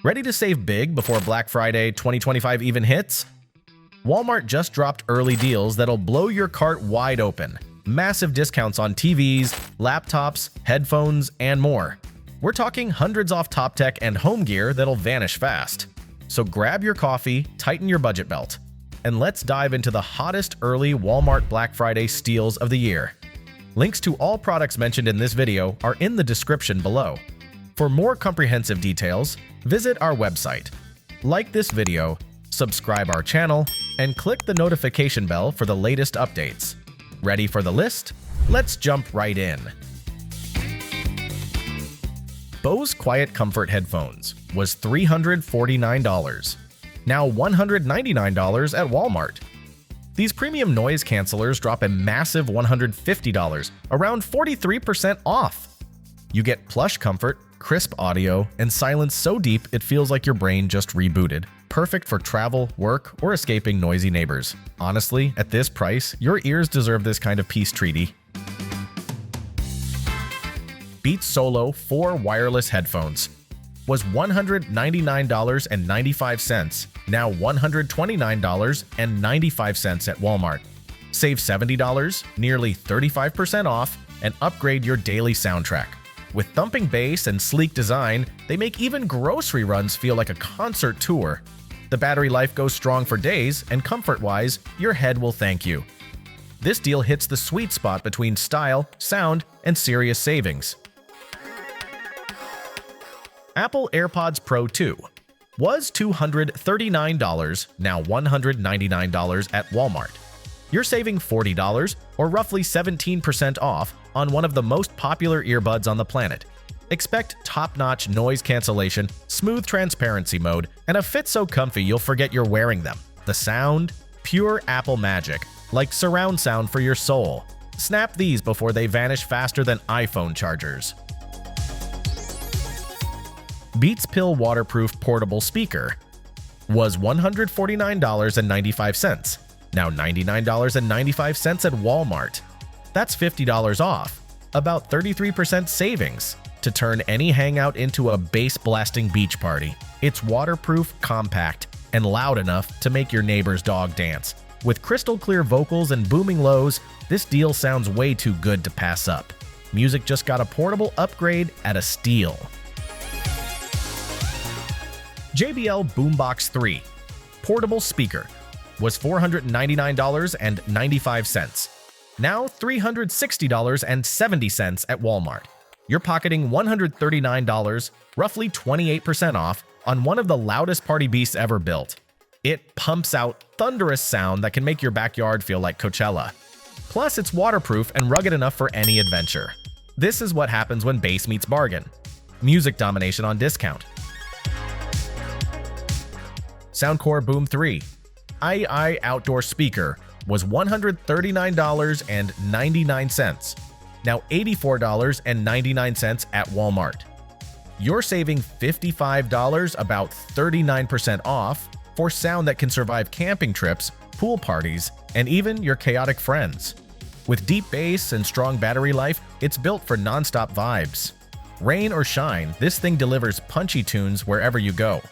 Ready to save big before Black Friday 2025 even hits? Walmart just dropped early deals that'll blow your cart wide open. Massive discounts on TVs, laptops, headphones, and more. We're talking hundreds off top tech and home gear that'll vanish fast. So grab your coffee, tighten your budget belt, and let's dive into the hottest early Walmart Black Friday steals of the year. Links to all products mentioned in this video are in the description below. For more comprehensive details, visit our website. Like this video, subscribe our channel, and click the notification bell for the latest updates. Ready for the list? Let's jump right in. Bose QuietComfort headphones was $349, now $199 at Walmart. These premium noise cancelers drop a massive $150, around 43% off. You get plush comfort, crisp audio, and silence so deep it feels like your brain just rebooted. Perfect for travel, work, or escaping noisy neighbors. Honestly, at this price, your ears deserve this kind of peace treaty. Beats Solo 4 wireless headphones was $199.95, now $129.95 at Walmart. Save $70, nearly 35% off, and upgrade your daily soundtrack. With thumping bass and sleek design, they make even grocery runs feel like a concert tour. The battery life goes strong for days, and comfort-wise, your head will thank you. This deal hits the sweet spot between style, sound, and serious savings. Apple AirPods Pro 2 was $239, now $199 at Walmart. You're saving $40, or roughly 17% off, on one of the most popular earbuds on the planet. Expect top-notch noise cancellation, smooth transparency mode, and a fit so comfy you'll forget you're wearing them. The sound? Pure Apple magic, like surround sound for your soul. Snap these before they vanish faster than iPhone chargers. Beats Pill waterproof portable speaker was $149.95, now $99.95 at Walmart. That's $50 off, about 33% savings, to turn any hangout into a bass-blasting beach party. It's waterproof, compact, and loud enough to make your neighbor's dog dance. With crystal-clear vocals and booming lows, this deal sounds way too good to pass up. Music just got a portable upgrade at a steal. JBL Boombox 3 portable speaker was $499.95, now $360.70 at Walmart. You're pocketing $139, roughly 28% off, on one of the loudest party beasts ever built. It pumps out thunderous sound that can make your backyard feel like Coachella. Plus, it's waterproof and rugged enough for any adventure. This is what happens when bass meets bargain. Music domination on discount. Soundcore Boom 3 II outdoor speaker was $139.99, now $84.99 at Walmart. You're saving $55, about 39% off, for sound that can survive camping trips, pool parties, and even your chaotic friends. With deep bass and strong battery life, it's built for non-stop vibes. Rain or shine, this thing delivers punchy tunes wherever you go.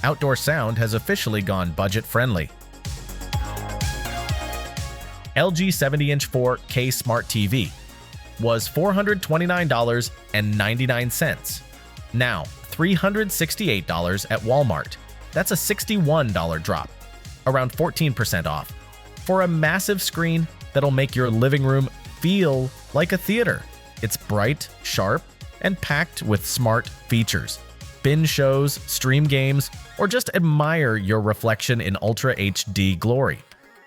Outdoor sound has officially gone budget-friendly. LG 70-inch 4K Smart TV was $429.99, now $368 at Walmart. That's a $61 drop, around 14% off, for a massive screen that'll make your living room feel like a theater. It's bright, sharp, and packed with smart features. Binge shows, stream games, or just admire your reflection in Ultra HD glory.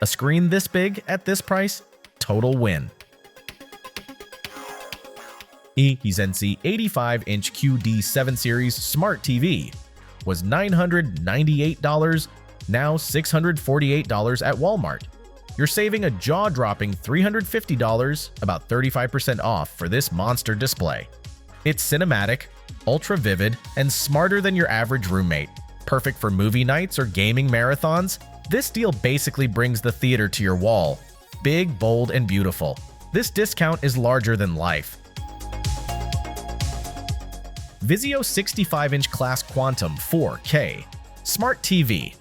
A screen this big at this price? Total win. Hisense 85-inch QD 7 Series Smart TV was $998, now $648 at Walmart. You're saving a jaw-dropping $350, about 35% off, for this monster display. It's cinematic, ultra-vivid, and smarter than your average roommate. Perfect for movie nights or gaming marathons, this deal basically brings the theater to your wall. Big, bold, and beautiful. This discount is larger than life. VIZIO 65-inch class Quantum 4K Smart TV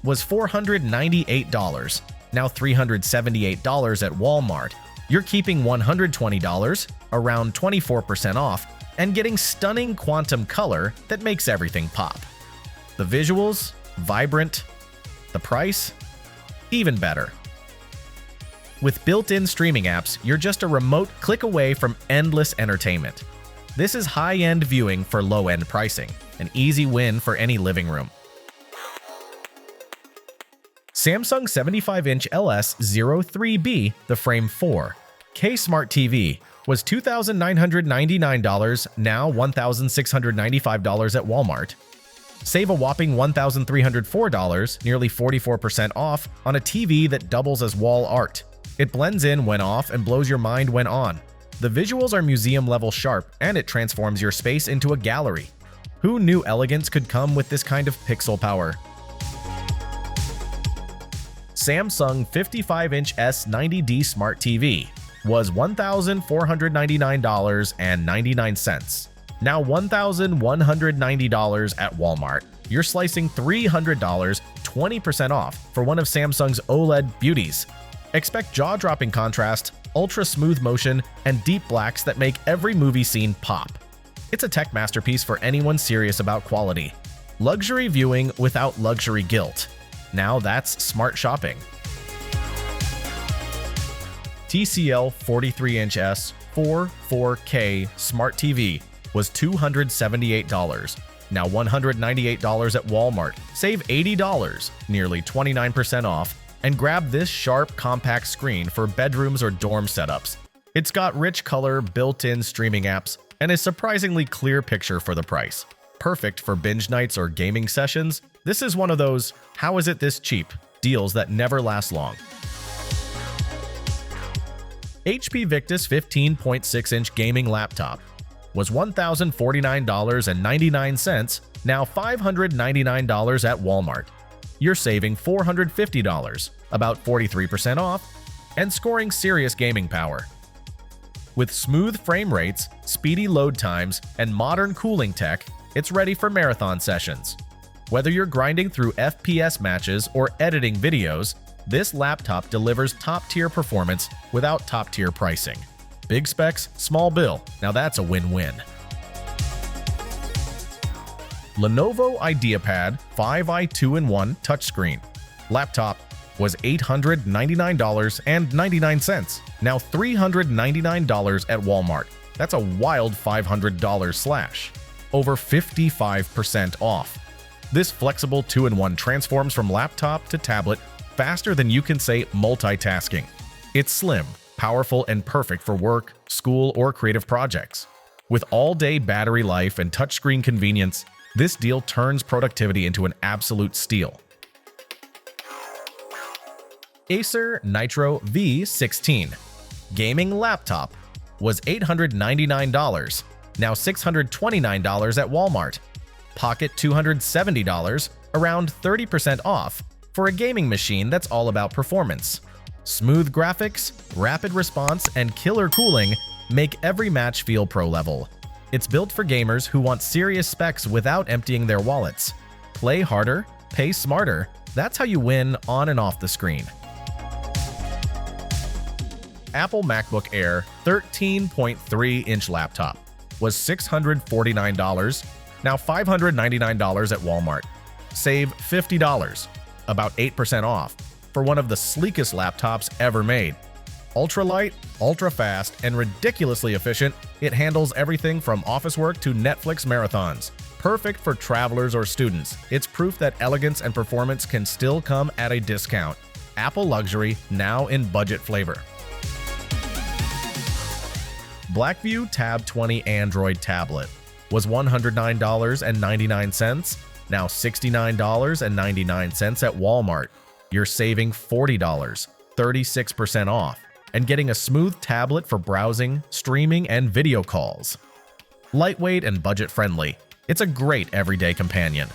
was $498, now $378 at Walmart. You're keeping $120, around 24% off, and getting stunning quantum color that makes everything pop. The visuals, vibrant. The price, even better. With built-in streaming apps, you're just a remote click away from endless entertainment. This is high-end viewing for low-end pricing, an easy win for any living room. Samsung 75-inch LS03B, the Frame 4K Smart TV, was $2,999, now $1,695 at Walmart. Save a whopping $1,304, nearly 44% off, on a TV that doubles as wall art. It blends in when off and blows your mind when on. The visuals are museum-level sharp, and it transforms your space into a gallery. Who knew elegance could come with this kind of pixel power? Samsung 55-inch S90D Smart TV was $1,499.99, now $1,190 at Walmart. You're slicing $300, 20% off, for one of Samsung's OLED beauties. Expect jaw-dropping contrast, ultra-smooth motion, and deep blacks that make every movie scene pop. It's a tech masterpiece for anyone serious about quality. Luxury viewing without luxury guilt. Now that's smart shopping. TCL 43-inch S4K Smart TV was $278, now $198 at Walmart. Save $80, nearly 29% off, and grab this sharp, compact screen for bedrooms or dorm setups. It's got rich color, built-in streaming apps, and a surprisingly clear picture for the price. Perfect for binge nights or gaming sessions. This is one of those "how is it this cheap" deals that never last long. HP Victus 15.6-inch gaming laptop was $1,049.99, now $599 at Walmart. You're saving $450, about 43% off, and scoring serious gaming power. With smooth frame rates, speedy load times, and modern cooling tech, it's ready for marathon sessions. Whether you're grinding through FPS matches or editing videos, this laptop delivers top-tier performance without top-tier pricing. Big specs, small bill. Now that's a win-win. Lenovo IdeaPad 5i 2-in-1 touchscreen laptop was $899.99, now $399 at Walmart. That's a wild $500 slash, over 55% off. This flexible 2-in-1 transforms from laptop to tablet faster than you can say multitasking. It's slim, powerful, and perfect for work, school, or creative projects. With all-day battery life and touchscreen convenience, this deal turns productivity into an absolute steal. Acer Nitro V16 gaming laptop was $899, now $629 at Walmart. Pocket $270, around 30% off, for a gaming machine that's all about performance. Smooth graphics, rapid response, and killer cooling make every match feel pro-level. It's built for gamers who want serious specs without emptying their wallets. Play harder, pay smarter. That's how you win on and off the screen. Apple MacBook Air 13.3-inch laptop was $649, now $599 at Walmart. Save $50, about 8% off, for one of the sleekest laptops ever made. Ultra-light, ultra-fast, and ridiculously efficient, it handles everything from office work to Netflix marathons. Perfect for travelers or students. It's proof that elegance and performance can still come at a discount. Apple luxury, now in budget flavor. Blackview Tab 20 Android tablet was $109.99, now $69.99 at Walmart. You're saving $40, 36% off, and getting a smooth tablet for browsing, streaming, and video calls. Lightweight and budget-friendly, it's a great everyday companion.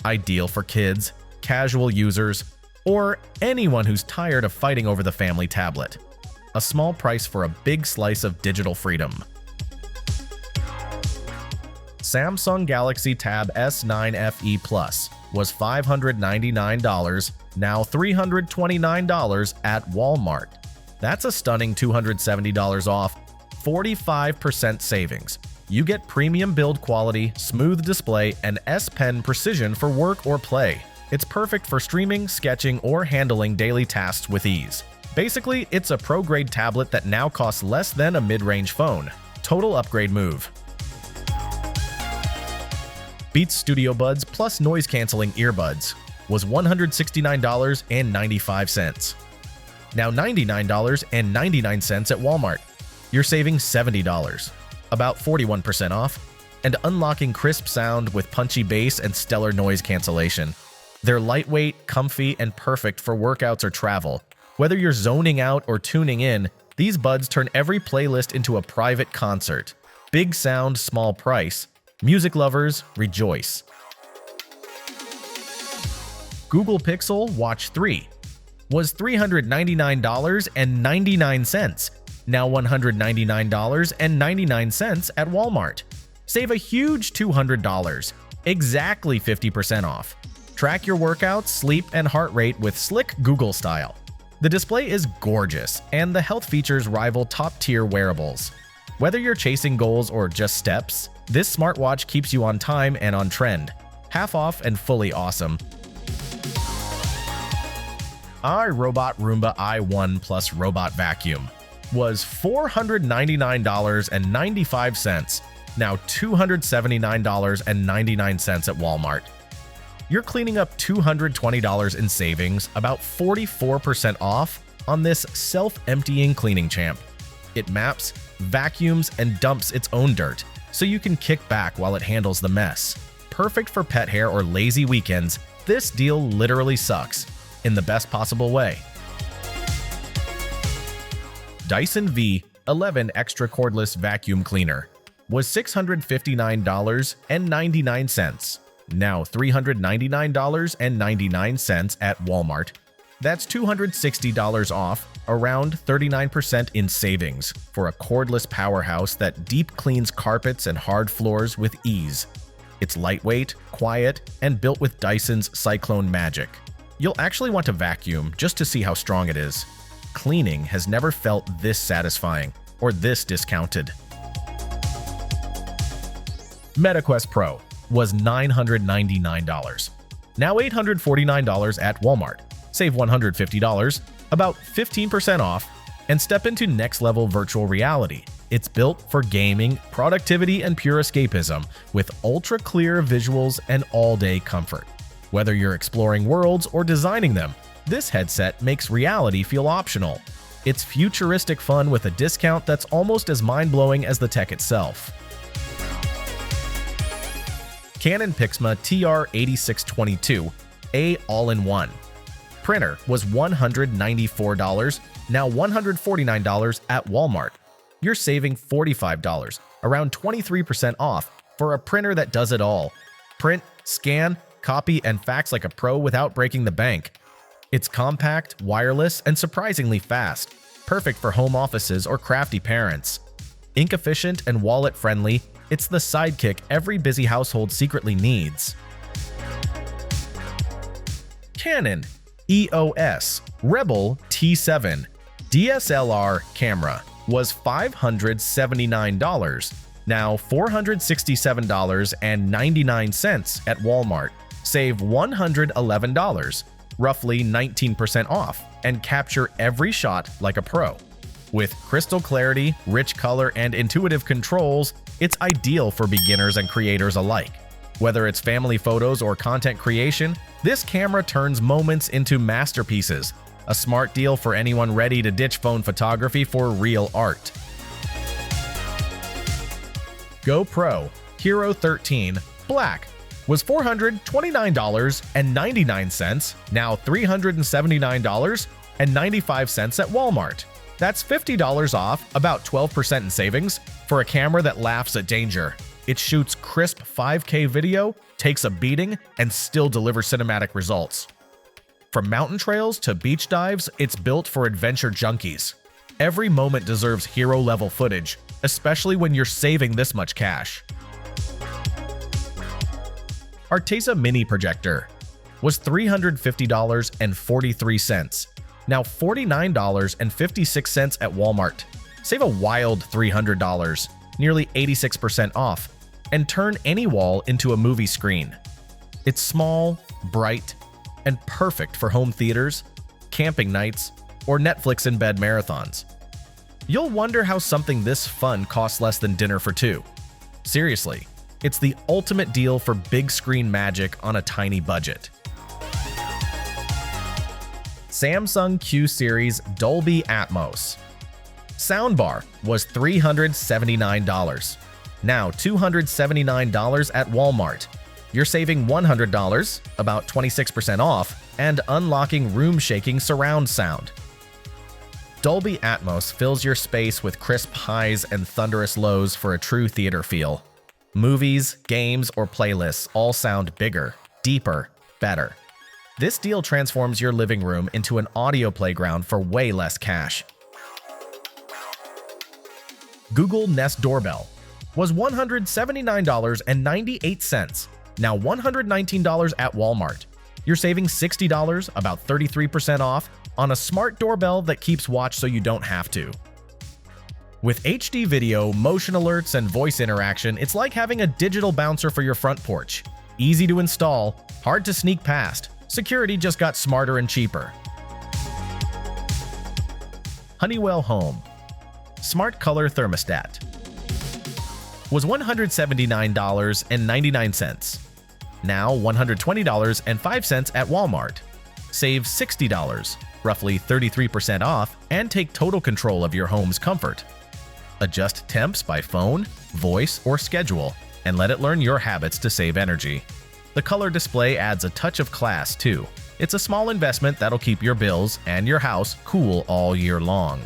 Ideal for kids, casual users, or anyone who's tired of fighting over the family tablet. A small price for a big slice of digital freedom. Samsung Galaxy Tab S9 FE Plus was $599, now $329 at Walmart. That's a stunning $270 off, 45% savings. You get premium build quality, smooth display, and S Pen precision for work or play. It's perfect for streaming, sketching, or handling daily tasks with ease. Basically, it's a pro-grade tablet that now costs less than a mid-range phone. Total upgrade move. Beats Studio Buds plus noise-canceling earbuds was $169.95. Now $99.99 at Walmart. You're saving $70, about 41% off, and unlocking crisp sound with punchy bass and stellar noise cancellation. They're lightweight, comfy, and perfect for workouts or travel. Whether you're zoning out or tuning in, these buds turn every playlist into a private concert. Big sound, small price. Music lovers, rejoice. Google Pixel Watch 3 was $399.99, now $199.99 at Walmart. Save a huge $200, exactly 50% off. Track your workouts, sleep, and heart rate with slick Google style. The display is gorgeous, and the health features rival top-tier wearables. Whether you're chasing goals or just steps, this smartwatch keeps you on time and on trend. Half off and fully awesome. iRobot Roomba i1 Plus Robot Vacuum was $499.95, now $279.99 at Walmart. You're cleaning up $220 in savings, about 44% off on this self-emptying cleaning champ. It maps, vacuums, and dumps its own dirt, so you can kick back while it handles the mess. Perfect for pet hair or lazy weekends, this deal literally sucks, in the best possible way. Dyson V11 Extra Cordless Vacuum Cleaner was $659.99, now $399.99 at Walmart. That's $260 off, around 39% in savings for a cordless powerhouse that deep cleans carpets and hard floors with ease. It's lightweight, quiet, and built with Dyson's Cyclone Magic. You'll actually want to vacuum just to see how strong it is. Cleaning has never felt this satisfying or this discounted. MetaQuest Pro was $999, now $849 at Walmart. Save $150, about 15% off, and step into next-level virtual reality. It's built for gaming, productivity, and pure escapism with ultra-clear visuals and all-day comfort. Whether you're exploring worlds or designing them, this headset makes reality feel optional. It's futuristic fun with a discount that's almost as mind-blowing as the tech itself. Canon PIXMA TR8622A All-in-One printer was $194, now $149 at Walmart. You're saving $45, around 23% off, for a printer that does it all. Print, scan, copy, and fax like a pro without breaking the bank. It's compact, wireless, and surprisingly fast, perfect for home offices or crafty parents. Ink efficient and wallet friendly, it's the sidekick every busy household secretly needs. Canon EOS Rebel T7 DSLR camera was $579, now $467.99 at Walmart. Save $111, roughly 19% off, and capture every shot like a pro. With crystal clarity, rich color, and intuitive controls, it's ideal for beginners and creators alike. Whether it's family photos or content creation, this camera turns moments into masterpieces. A smart deal for anyone ready to ditch phone photography for real art. GoPro Hero 13 Black was $429.99, now $379.95 at Walmart. That's $50 off, about 12% in savings, for a camera that laughs at danger. It shoots crisp 5K video, takes a beating, and still delivers cinematic results. From mountain trails to beach dives, it's built for adventure junkies. Every moment deserves hero-level footage, especially when you're saving this much cash. Arteza Mini Projector was $350.43, now $49.56 at Walmart. Save a wild $300, nearly 86% off, and turn any wall into a movie screen. It's small, bright, and perfect for home theaters, camping nights, or Netflix in bed marathons. You'll wonder how something this fun costs less than dinner for two. Seriously, it's the ultimate deal for big screen magic on a tiny budget. Samsung Q Series Dolby Atmos soundbar was $379, now $279 at Walmart. You're saving $100, about 26% off, and unlocking room-shaking surround sound. Dolby Atmos fills your space with crisp highs and thunderous lows for a true theater feel. Movies, games, or playlists all sound bigger, deeper, better. This deal transforms your living room into an audio playground for way less cash. Google Nest Doorbell was $179.98, now $119 at Walmart. You're saving $60, about 33% off, on a smart doorbell that keeps watch so you don't have to. With HD video, motion alerts, and voice interaction, it's like having a digital bouncer for your front porch. Easy to install, hard to sneak past. Security just got smarter and cheaper. Honeywell Home Smart Color Thermostat was $179.99, now $120.05 at Walmart. Save $60, roughly 33% off, and take total control of your home's comfort. Adjust temps by phone, voice, or schedule, and let it learn your habits to save energy. The color display adds a touch of class, too. It's a small investment that'll keep your bills and your house cool all year long.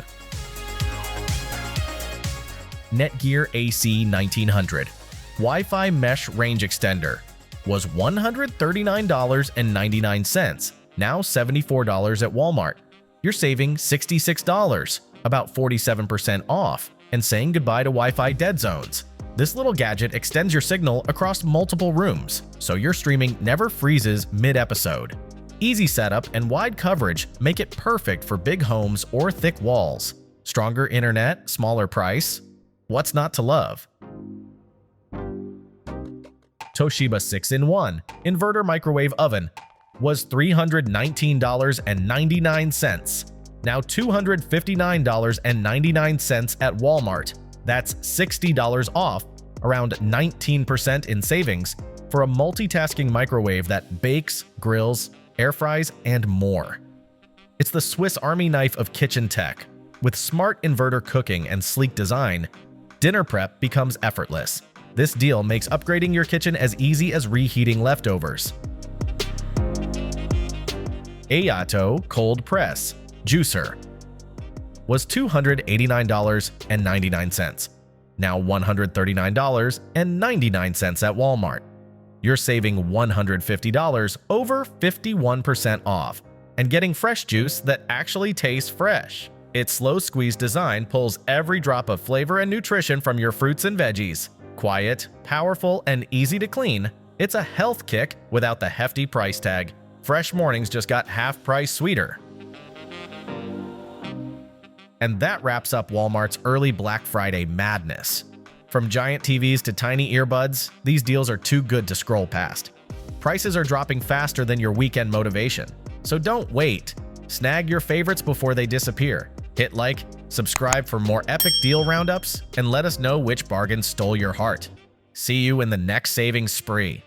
Netgear AC 1900 Wi-Fi Mesh Range Extender was $139.99, now $74 at Walmart. You're saving $66, about 47% off, and saying goodbye to Wi-Fi dead zones. This little gadget extends your signal across multiple rooms, so your streaming never freezes mid-episode. Easy setup and wide coverage make it perfect for big homes or thick walls. Stronger internet, smaller price. What's not to love? Toshiba 6-in-1 Inverter Microwave Oven was $319.99, now $259.99 at Walmart. That's $60 off, around 19% in savings, for a multitasking microwave that bakes, grills, air fries, and more. It's the Swiss Army knife of kitchen tech. With smart inverter cooking and sleek design, dinner prep becomes effortless. This deal makes upgrading your kitchen as easy as reheating leftovers. Ayato Cold Press Juicer was $289.99, now $139.99 at Walmart. You're saving $150, over 51% off, and getting fresh juice that actually tastes fresh. Its slow-squeeze design pulls every drop of flavor and nutrition from your fruits and veggies. Quiet, powerful, and easy to clean, it's a health kick without the hefty price tag. Fresh mornings just got half price sweeter. And that wraps up Walmart's early Black Friday madness. From giant TVs to tiny earbuds, these deals are too good to scroll past. Prices are dropping faster than your weekend motivation, so don't wait. Snag your favorites before they disappear. Hit like, subscribe for more epic deal roundups, and let us know which bargain stole your heart. See you in the next savings spree.